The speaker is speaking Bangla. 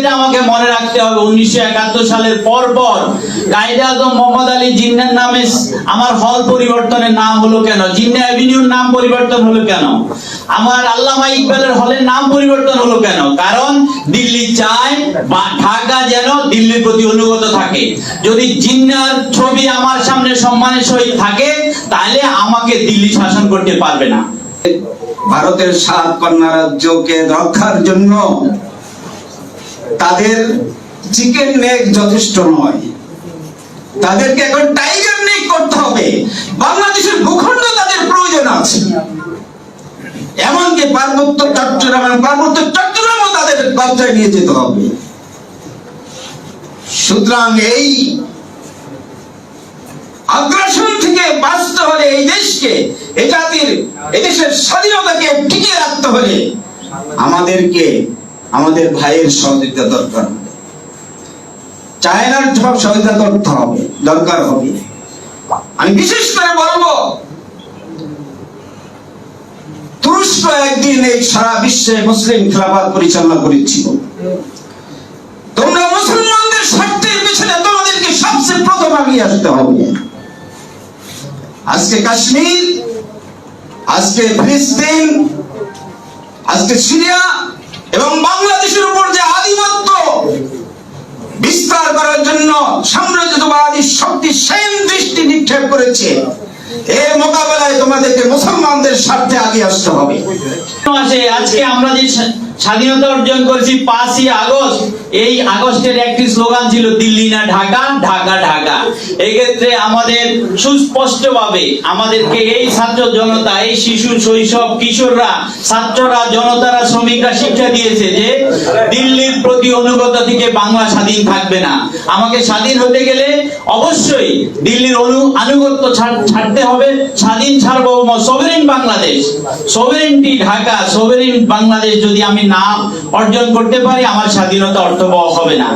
এটা আমাকে মনে রাখতে হবে। 1971 সালের পর কায়েদে আজম মোহাম্মদ আলী জিন্নার নামে আমার হল পরিবর্তনের নাম হলো কেন? জিন্না অ্যাভিনিউর নাম পরিবর্তন হলো কেন? আমার আল্লামা ইকবালের হলের নাম পরিবর্তন হলো কেন? কারণ দিল্লি চায় বা ঢাকা যেন দিল্লির প্রতি অনুগত থাকে। যদি জিন্নার ছবি আমার সামনে সম্মানের সহিত থাকে, তাহলে আমাকে দিল্লি শাসন করতে পারবে না। ভারতের 7 কন্যা রাজ্যকে রক্ষার জন্য তাদের চিকেন নেক যথেষ্ট নয়, তাদেরকে এখন টাইগার নেক করতে হবে। বাংলাদেশের ভূখণ্ড তাদের প্রয়োজন আছে, এমনকি পার্বত্য চট্টগ্রামও তাদের কবজায় নিয়ে যেতে হবে। সুতরাং এই আগ্রাসন থেকে বাঁচতে হলে, এই দেশকে, এই জাতির, এই দেশের স্বাধীনতাকে টিকিয়ে রাখতে হলে আমাদেরকে আমাদের ভাইয়ের সহযোগিতা দরকার হবে, চায়নার সব সহযোগিতা করতে হবে, দরকার হবে। আমি বিশেষ করে বলবো, তুরস্ক একদিন এই সারা বিশ্বে মুসলিম খেলাফত পরিচালনা করেছিল। তোমরা মুসলমানদের স্বার্থের পিছনে তোমাদেরকে সবচেয়ে প্রথম এগিয়ে আসতে হবে। আজকে কাশ্মীর, আজকে ফিলিস্তিন, আজকে সিরিয়া এবং বাংলাদেশের উপর যে আধিপত্য বিস্তার করার জন্য সাম্রাজ্যবাদী শক্তি সেন দৃষ্টি নিক্ষেপ করেছে, এই মোকাবেলায় তোমাদেরকে মুসলমানদের স্বার্থে আগে আসতে হবে। আজকে আমরা যে স্বাধীনতা অর্জন করেছি 5ই আগস্ট, এই আগস্টের একটি স্লোগান ছিল দিল্লি না ঢাকা, ঢাকা ঢাকা। এক্ষেত্রে আমাদের সুস্পষ্টভাবে আমাদেরকে এই ছাত্র জনতা, এই শিশু, শৈশব, কিশোররা, ছাত্ররা, জনতারা, শ্রমিকরা শিক্ষা দিয়েছে যে দিল্লির প্রতি অনুগত থেকে বাংলা স্বাধীন থাকবে না। আমাকে স্বাধীন হতে গেলে অবশ্যই দিল্লির আনুগত্য ছাড়তে হবে। স্বাধীন সার্বভৌম সভরেন বাংলাদেশ, সভরেনটি ঢাকা, সভরেন বাংলাদেশ যদি আমি না অর্জন করতে পারি, আমার স্বাধীনতা অর্থবহ হবে না।